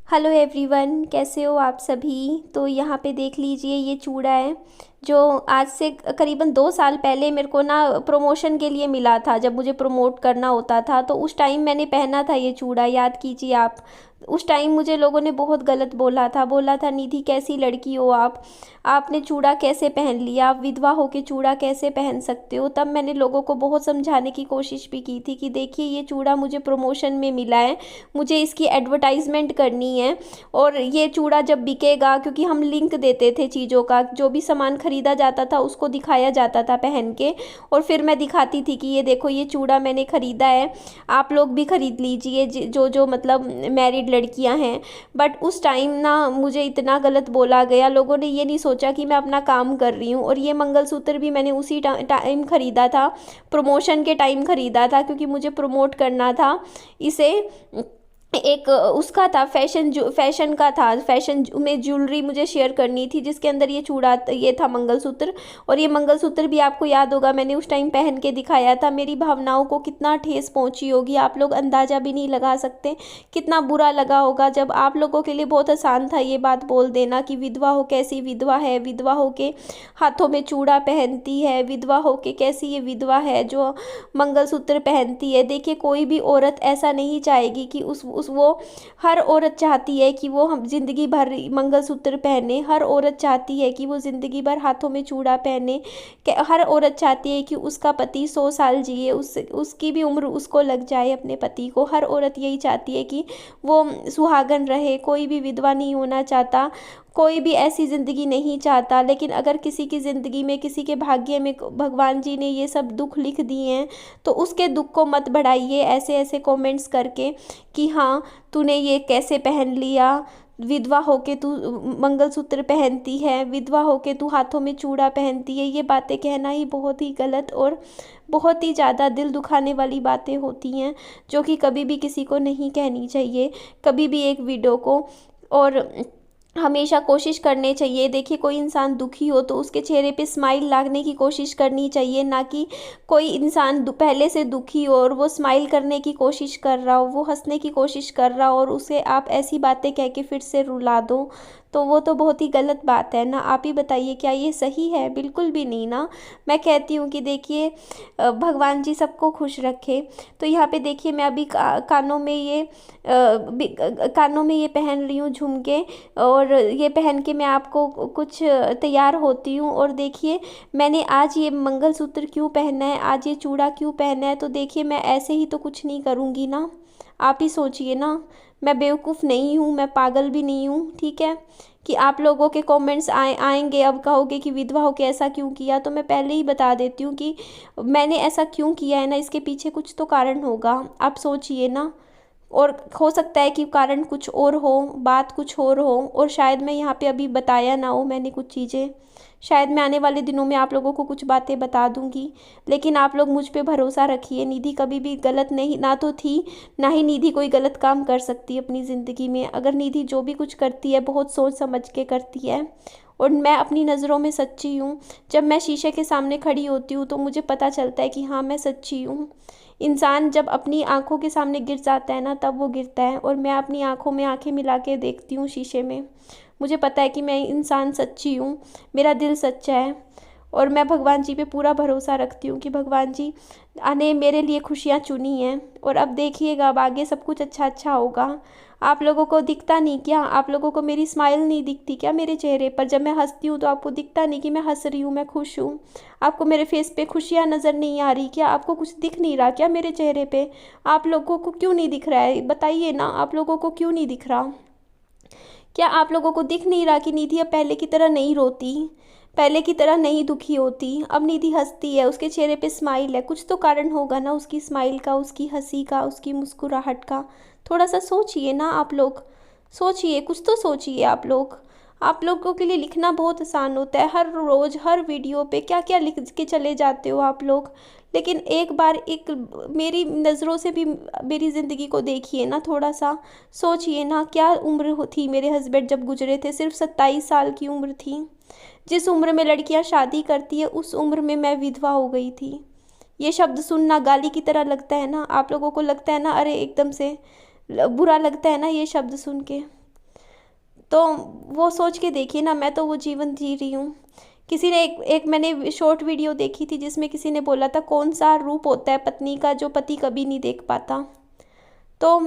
Hello everyone, कैसे हो आप सभी। तो यहाँ पे देख लीजिए, ये चूड़ा है जो आज से करीबन 2 साल पहले मेरे को ना प्रमोशन के लिए मिला था। जब मुझे प्रमोट करना होता था तो उस टाइम मैंने पहना था ये चूड़ा, याद कीजिए आप। उस टाइम मुझे लोगों ने बहुत गलत बोला था निधि कैसी लड़की हो आप, आपने चूड़ा कैसे पहन लिया, आप विधवा होके चूड़ा कैसे पहन सकते हो। तब मैंने लोगों को बहुत समझाने की कोशिश भी की थी कि देखिए ये चूड़ा मुझे प्रमोशन में मिला है, मुझे इसकी एडवर्टाइजमेंट करनी है। और ये चूड़ा जब बिकेगा, क्योंकि हम लिंक देते थे चीज़ों का, जो भी सामान खरीदा जाता था उसको दिखाया जाता था पहन के, और फिर मैं दिखाती थी कि ये देखो ये चूड़ा मैंने ख़रीदा है, आप लोग भी ख़रीद लीजिए जो जो मतलब मैरिड लड़कियां हैं। बट उस टाइम ना मुझे इतना गलत बोला गया, लोगों ने ये नहीं सोचा कि मैं अपना काम कर रही हूँ। और ये मंगलसूत्र भी मैंने उसी टाइम ख़रीदा था, प्रमोशन के टाइम ख़रीदा था, क्योंकि मुझे प्रमोट करना था इसे। एक उसका था फैशन का था, फैशन में ज्वेलरी मुझे शेयर करनी थी, जिसके अंदर ये चूड़ा ये था मंगलसूत्र। और ये मंगलसूत्र भी आपको याद होगा मैंने उस टाइम पहन के दिखाया था। मेरी भावनाओं को कितना ठेस पहुंची होगी आप लोग अंदाज़ा भी नहीं लगा सकते, कितना बुरा लगा होगा। जब आप लोगों के लिए बहुत आसान था ये बात बोल देना कि विधवा हो कैसी विधवा है, विधवा हो के हाथों में चूड़ा पहनती है, विधवा हो के कैसी ये विधवा है जो मंगलसूत्र पहनती है। देखिए कोई भी औरत ऐसा नहीं चाहेगी कि उस वो हर औरत चाहती है कि वो हम ज़िंदगी भर मंगलसूत्र पहने, हर औरत चाहती है कि वो ज़िंदगी भर हाथों में चूड़ा पहने, हर औरत चाहती है कि उसका पति 100 साल जिए, उसकी भी उम्र उसको लग जाए अपने पति को। हर औरत यही चाहती है कि वो सुहागन रहे, कोई भी विधवा नहीं होना चाहता, कोई भी ऐसी ज़िंदगी नहीं चाहता। लेकिन अगर किसी की ज़िंदगी में, किसी के भाग्य में भगवान जी ने ये सब दुख लिख दिए हैं तो उसके दुख को मत बढ़ाइए ऐसे ऐसे कमेंट्स करके कि हाँ तूने ये कैसे पहन लिया, विधवा होके तू मंगलसूत्र पहनती है, विधवा होके तू हाथों में चूड़ा पहनती है। ये बातें कहना ही बहुत ही गलत और बहुत ही ज़्यादा दिल दुखाने वाली बातें होती हैं, जो कि कभी भी किसी को नहीं कहनी चाहिए, कभी भी एक वीडियो को। और हमेशा कोशिश करनी चाहिए, देखिए कोई इंसान दुखी हो तो उसके चेहरे पे स्माइल लाने की कोशिश करनी चाहिए, ना कि कोई इंसान पहले से दुखी हो और वो स्माइल करने की कोशिश कर रहा हो, वो हंसने की कोशिश कर रहा हो और उसे आप ऐसी बातें कह के फिर से रुला दो, तो वो तो बहुत ही गलत बात है ना। आप ही बताइए क्या ये सही है? बिल्कुल भी नहीं ना। मैं कहती हूँ कि देखिए भगवान जी सबको खुश रखे। तो यहाँ पे देखिए मैं अभी कानों में ये पहन रही हूँ झुमके, और ये पहन के मैं आपको कुछ तैयार होती हूँ। और देखिए मैंने आज ये मंगलसूत्र क्यों पहना है, आज ये चूड़ा क्यों पहना है, तो देखिए मैं ऐसे ही तो कुछ नहीं करूँगी ना। आप ही सोचिए ना, मैं बेवकूफ़ नहीं हूँ, मैं पागल भी नहीं हूँ, ठीक है। कि आप लोगों के कमेंट्स आएंगे, अब कहोगे कि विधवा होके ऐसा क्यों किया, तो मैं पहले ही बता देती हूँ कि मैंने ऐसा क्यों किया है ना, इसके पीछे कुछ तो कारण होगा, आप सोचिए ना। और हो सकता है कि कारण कुछ और हो, बात कुछ और हो, और शायद मैं यहाँ पे अभी बताया ना हो मैंने कुछ चीज़ें, शायद मैं आने वाले दिनों में आप लोगों को कुछ बातें बता दूंगी। लेकिन आप लोग मुझ पे भरोसा रखिए, निधि कभी भी गलत नहीं ना तो थी, ना ही निधि कोई गलत काम कर सकती है अपनी ज़िंदगी में। अगर निधि जो भी कुछ करती है बहुत सोच समझ के करती है, और मैं अपनी नज़रों में सच्ची हूँ। जब मैं शीशे के सामने खड़ी होती हूँ तो मुझे पता चलता है कि हाँ मैं सच्ची हूँ। इंसान जब अपनी आँखों के सामने गिर जाता है ना, तब वो गिरता है, और मैं अपनी आँखों में आँखें मिला के देखती हूँ शीशे में, मुझे पता है कि मैं इंसान सच्ची हूँ, मेरा दिल सच्चा है। और मैं भगवान जी पे पूरा भरोसा रखती हूँ कि भगवान जी ने मेरे लिए खुशियाँ चुनी हैं, और अब देखिएगा अब आगे सब कुछ अच्छा अच्छा होगा। आप लोगों को दिखता नहीं क्या, आप लोगों को मेरी स्माइल नहीं दिखती क्या मेरे चेहरे पर? जब मैं हंसती हूँ तो आपको दिखता नहीं कि मैं हंस रही हूँ, मैं खुश हूँ? आपको मेरे फेस पे खुशियाँ नज़र नहीं आ रही क्या? आपको कुछ दिख नहीं रहा क्या मेरे चेहरे पे? आप लोगों को क्यों नहीं दिख रहा है, बताइए ना, आप लोगों को क्यों नहीं दिख रहा? क्या आप लोगों को दिख नहीं रहा कि निधि अब पहले की तरह नहीं रोती, पहले की तरह नहीं दुखी होती, अब निधि हंसती है, उसके चेहरे पे स्माइल है? कुछ तो कारण होगा ना उसकी स्माइल का, उसकी हंसी का, उसकी मुस्कुराहट का। थोड़ा सा सोचिए ना आप लोग, सोचिए, कुछ तो सोचिए आप लोग। आप लोगों के लिए लिखना बहुत आसान होता है, हर रोज़ हर वीडियो पे क्या क्या लिख के चले जाते हो आप लोग। लेकिन एक बार एक मेरी नज़रों से भी मेरी ज़िंदगी को देखिए ना, थोड़ा सा सोचिए ना, क्या उम्र थी मेरे हस्बैंड जब गुजरे थे? सिर्फ 27 साल की उम्र थी। जिस उम्र में लड़कियां शादी करती है उस उम्र में मैं विधवा हो गई थी। ये शब्द सुनना गाली की तरह लगता है ना, आप लोगों को लगता है ना, अरे एकदम से बुरा लगता है ना ये शब्द सुन के? तो वो सोच के देखिए ना, मैं तो वो जीवन जी रही हूँ। किसी ने एक मैंने शॉर्ट वीडियो देखी थी जिसमें किसी ने बोला था कौन सा रूप होता है पत्नी का जो पति कभी नहीं देख पाता। तो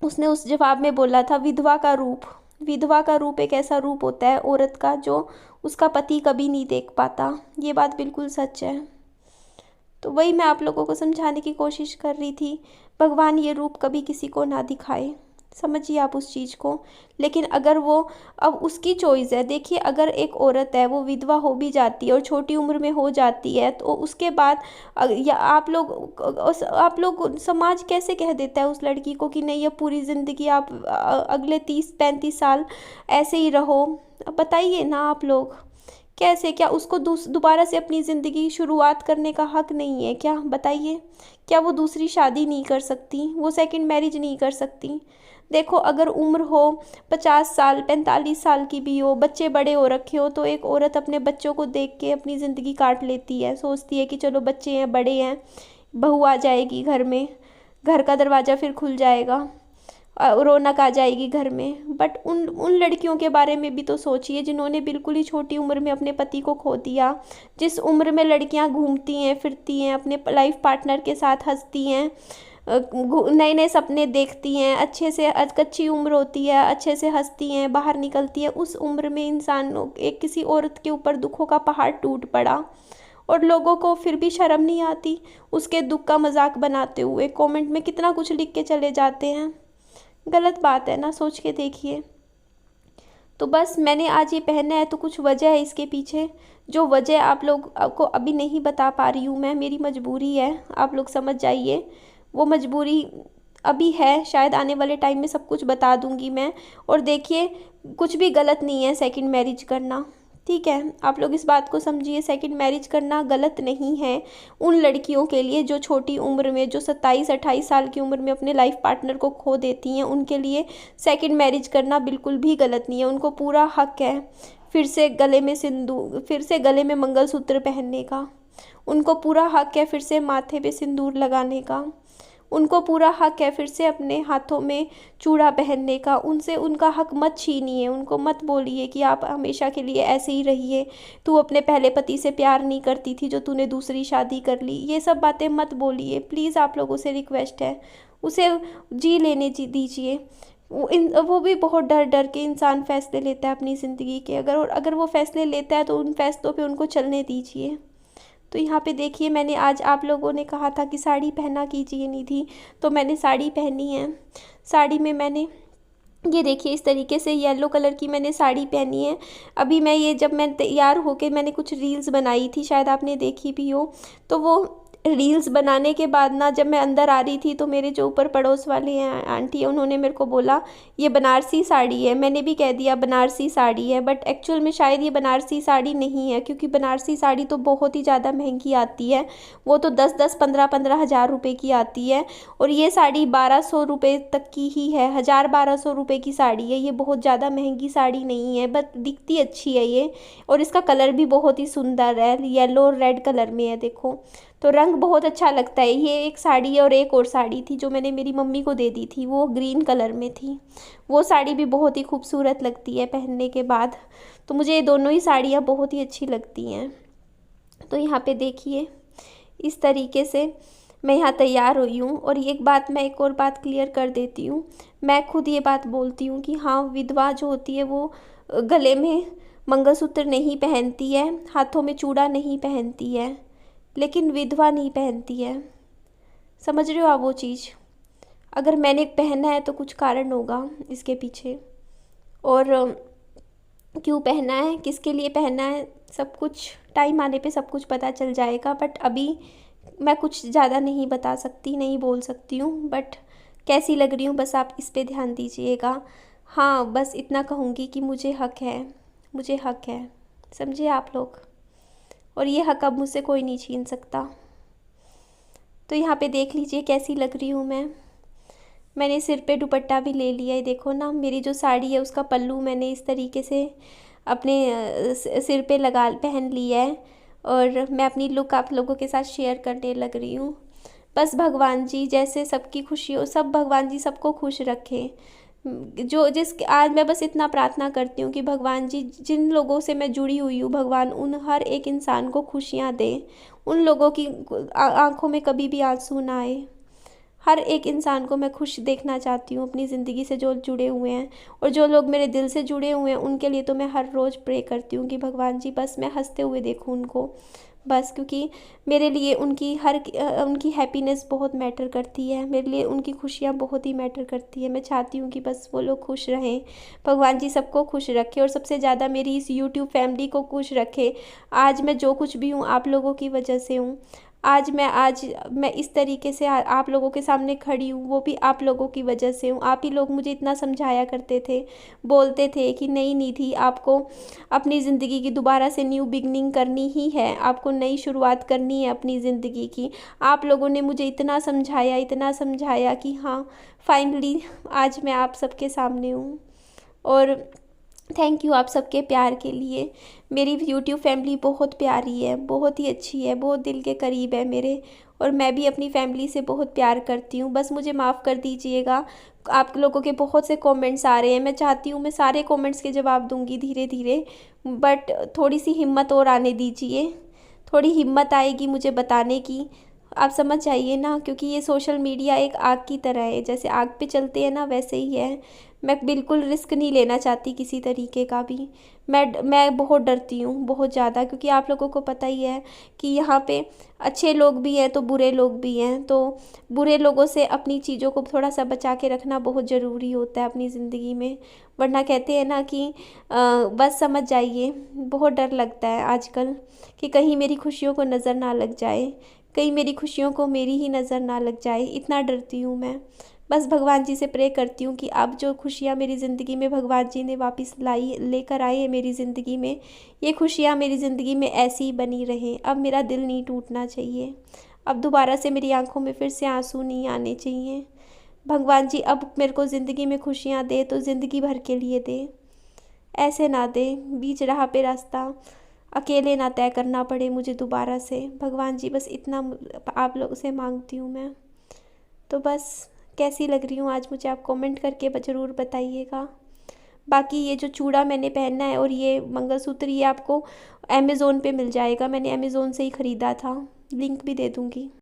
उसने उस जवाब में बोला था विधवा का रूप। विधवा का रूप एक ऐसा रूप होता है औरत का जो उसका पति कभी नहीं देख पाता। ये बात बिल्कुल सच है। तो वही मैं आप लोगों को समझाने की कोशिश कर रही थी, भगवान ये रूप कभी किसी को ना दिखाए, समझिए आप उस चीज़ को। लेकिन अगर वो, अब उसकी चॉइस है। देखिए अगर एक औरत है वो विधवा हो भी जाती है और छोटी उम्र में हो जाती है, तो उसके बाद या आप लोग समाज कैसे कह देता है उस लड़की को कि नहीं अब पूरी ज़िंदगी आप अगले 30-35 साल ऐसे ही रहो। अब बताइए ना आप लोग कैसे, क्या उसको दोबारा से अपनी ज़िंदगी शुरुआत करने का हक नहीं है क्या? बताइए, क्या वो दूसरी शादी नहीं कर सकती, वो सेकंड मैरिज नहीं कर सकती? देखो अगर उम्र हो 50 साल 45 साल की भी हो, बच्चे बड़े हो रखे हो, तो एक औरत अपने बच्चों को देख के अपनी ज़िंदगी काट लेती है, सोचती है कि चलो बच्चे हैं बड़े हैं, बहू आ जाएगी घर में, घर का दरवाज़ा फिर खुल जाएगा, रौनक आ जाएगी घर में। बट उन उन लड़कियों के बारे में भी तो सोचिए जिन्होंने बिल्कुल ही छोटी उम्र में अपने पति को खो दिया। जिस उम्र में लड़कियां घूमती हैं फिरती हैं, अपने लाइफ पार्टनर के साथ हंसती हैं, नए नए सपने देखती हैं, अच्छे से कच्ची उम्र होती है, अच्छे से हंसती हैं, बाहर निकलती है, उस उम्र में इंसान एक किसी औरत के ऊपर दुखों का पहाड़ टूट पड़ा और लोगों को फिर भी शर्म नहीं आती उसके दुख का मजाक बनाते हुए कमेंट में कितना कुछ लिख के चले जाते हैं। गलत बात है ना, सोच के देखिए। तो बस मैंने आज ये पहना है तो कुछ वजह है इसके पीछे, जो वजह आप लोग को अभी नहीं बता पा रही हूँ मैं, मेरी मजबूरी है, आप लोग समझ जाइए। वो मजबूरी अभी है, शायद आने वाले टाइम में सब कुछ बता दूंगी मैं। और देखिए कुछ भी गलत नहीं है सेकंड मैरिज करना, ठीक है? आप लोग इस बात को समझिए, सेकंड मैरिज करना गलत नहीं है उन लड़कियों के लिए जो छोटी उम्र में, जो 27-28 साल की उम्र में अपने लाइफ पार्टनर को खो देती हैं, उनके लिए सेकंड मैरिज करना बिल्कुल भी गलत नहीं है। उनको पूरा हक है फिर से गले में मंगलसूत्र पहनने का, उनको पूरा हक है फिर से माथे पे सिंदूर लगाने का, उनको पूरा हक है फिर से अपने हाथों में चूड़ा पहनने का। उनसे उनका हक मत छीनिए, उनको मत बोलिए कि आप हमेशा के लिए ऐसे ही रहिए, तू अपने पहले पति से प्यार नहीं करती थी जो तूने दूसरी शादी कर ली। ये सब बातें मत बोलिए प्लीज़, आप लोगों से रिक्वेस्ट है। उसे जी लेने दीजिए। वो भी बहुत डर डर के इंसान फैसले लेता है अपनी ज़िंदगी के, अगर वो फैसले लेता है तो उन फैसलों पे उनको चलने दीजिए। तो यहाँ पे देखिए मैंने आज, आप लोगों ने कहा था कि साड़ी पहना कीजिए निधि, तो मैंने साड़ी पहनी है। साड़ी में मैंने ये देखिए इस तरीके से येलो कलर की मैंने साड़ी पहनी है। अभी मैं ये, जब मैं तैयार होके मैंने कुछ रील्स बनाई थी, शायद आपने देखी भी हो, तो वो रील्स बनाने के बाद ना जब मैं अंदर आ रही थी तो मेरे जो ऊपर पड़ोस वाले हैं आंटी है, उन्होंने मेरे को बोला ये बनारसी साड़ी है। मैंने भी कह दिया बनारसी साड़ी है, बट एक्चुअल में शायद ये बनारसी साड़ी नहीं है, क्योंकि बनारसी साड़ी तो बहुत ही ज़्यादा महंगी आती है, वो तो 10-10 15-15 हज़ार रुपये की आती है, और ये साड़ी 1200 रुपये तक की ही है, 1000-1200 रुपये की साड़ी है। ये बहुत ज़्यादा महंगी साड़ी नहीं है, बट दिखती अच्छी है ये, और इसका कलर भी बहुत ही सुंदर है, येलो और रेड कलर में है देखो, तो रंग बहुत अच्छा लगता है। ये एक साड़ी है और एक और साड़ी थी जो मैंने मेरी मम्मी को दे दी थी, वो ग्रीन कलर में थी। वो साड़ी भी बहुत ही खूबसूरत लगती है पहनने के बाद, तो मुझे ये दोनों ही साड़ियाँ बहुत ही अच्छी लगती हैं। तो यहाँ पे देखिए इस तरीके से मैं यहाँ तैयार हुई हूँ। और एक और बात क्लियर कर देती हूँ, मैं खुद ये बात बोलती हूँ कि हाँ, विधवा जो होती है वो गले में मंगलसूत्र नहीं पहनती है, हाथों में चूड़ा नहीं पहनती है, लेकिन विधवा नहीं पहनती है। समझ रहे हो आप वो चीज़? अगर मैंने पहना है तो कुछ कारण होगा इसके पीछे, और क्यों पहना है, किसके लिए पहना है, सब कुछ टाइम आने पे सब कुछ पता चल जाएगा। बट अभी मैं कुछ ज़्यादा नहीं बता सकती, नहीं बोल सकती हूँ। बट कैसी लग रही हूँ बस आप इस पे ध्यान दीजिएगा। हाँ, बस इतना कहूँगी कि मुझे हक है, मुझे हक है, समझे आप लोग, और ये हक अब मुझसे कोई नहीं छीन सकता। तो यहाँ पे देख लीजिए कैसी लग रही हूँ मैंने सिर पे दुपट्टा भी ले लिया है, देखो ना, मेरी जो साड़ी है उसका पल्लू मैंने इस तरीके से अपने सिर पे पहन लिया है, और मैं अपनी लुक आप लोगों के साथ शेयर करने लग रही हूँ। बस भगवान जी जैसे सबकी खुशी हो, भगवान जी सबको खुश रखें। जो जिस आज मैं बस इतना प्रार्थना करती हूँ कि भगवान जी जिन लोगों से मैं जुड़ी हुई हूँ, भगवान उन हर एक इंसान को खुशियाँ दे, उन लोगों की आंखों में कभी भी आंसू ना आए। हर एक इंसान को मैं खुश देखना चाहती हूँ अपनी ज़िंदगी से जो जुड़े हुए हैं, और जो लोग मेरे दिल से जुड़े हुए हैं उनके लिए तो मैं हर रोज़ प्रे करती हूँ कि भगवान जी बस मैं हंसते हुए देखूँ उनको, बस। क्योंकि मेरे लिए उनकी हैप्पीनेस बहुत मैटर करती है, मेरे लिए उनकी खुशियाँ बहुत ही मैटर करती है। मैं चाहती हूँ कि बस वो लोग खुश रहें, भगवान जी सबको खुश रखे, और सबसे ज़्यादा मेरी इस यूट्यूब फैमिली को खुश रखे। आज मैं जो कुछ भी हूँ आप लोगों की वजह से हूँ। आज मैं इस तरीके से आप लोगों के सामने खड़ी हूँ, वो भी आप लोगों की वजह से हूँ। आप ही लोग मुझे इतना समझाया करते थे, बोलते थे कि नहीं निधि, आपको अपनी ज़िंदगी की दोबारा से न्यू बिगनिंग करनी ही है, आपको नई शुरुआत करनी है अपनी ज़िंदगी की। आप लोगों ने मुझे इतना समझाया कि हाँ, फाइनली आज मैं आप सबके सामने हूँ। और थैंक यू आप सबके प्यार के लिए। मेरी यूट्यूब फैमिली बहुत प्यारी है, बहुत ही अच्छी है, बहुत दिल के करीब है मेरे, और मैं भी अपनी फैमिली से बहुत प्यार करती हूँ। बस मुझे माफ़ कर दीजिएगा, आप लोगों के बहुत से कमेंट्स आ रहे हैं, मैं चाहती हूँ मैं सारे कमेंट्स के जवाब दूँगी धीरे धीरे, बट थोड़ी सी हिम्मत और आने दीजिए, थोड़ी हिम्मत आएगी मुझे बताने की। आप समझ जाइए ना, क्योंकि ये सोशल मीडिया एक आग की तरह है, जैसे आग पे चलते हैं ना वैसे ही है। मैं बिल्कुल रिस्क नहीं लेना चाहती किसी तरीके का भी। मैं बहुत डरती हूँ, बहुत ज़्यादा, क्योंकि आप लोगों को पता ही है कि यहाँ पे अच्छे लोग भी हैं तो बुरे लोग भी हैं, तो बुरे लोगों से अपनी चीज़ों को थोड़ा सा बचा के रखना बहुत ज़रूरी होता है अपनी ज़िंदगी में। वरना कहते हैं ना कि बस समझ जाइए, बहुत डर लगता है आजकल कि कहीं मेरी खुशियों को नज़र ना लग जाए, कहीं मेरी खुशियों को मेरी ही नज़र ना लग जाए, इतना डरती हूँ मैं। बस भगवान जी से प्रे करती हूँ कि अब जो खुशियाँ मेरी ज़िंदगी में भगवान जी ने वापस लेकर आए हैं मेरी ज़िंदगी में, ये खुशियाँ मेरी ज़िंदगी में ऐसी ही बनी रहें। अब मेरा दिल नहीं टूटना चाहिए, अब दोबारा से मेरी आंखों में फिर से आंसू नहीं आने चाहिए। भगवान जी अब मेरे को ज़िंदगी में खुशियाँ दे तो ज़िंदगी भर के लिए दे, ऐसे ना दे बीच राह पे रास्ता अकेले ना तय करना पड़े मुझे दोबारा से। भगवान जी बस इतना आप लोगों से मांगती हूँ मैं। तो बस, कैसी लग रही हूँ आज मुझे आप कमेंट करके ज़रूर बताइएगा। बाकी ये जो चूड़ा मैंने पहना है और ये मंगलसूत्र, ये आपको अमेज़ोन पे मिल जाएगा, मैंने अमेज़ोन से ही ख़रीदा था, लिंक भी दे दूँगी।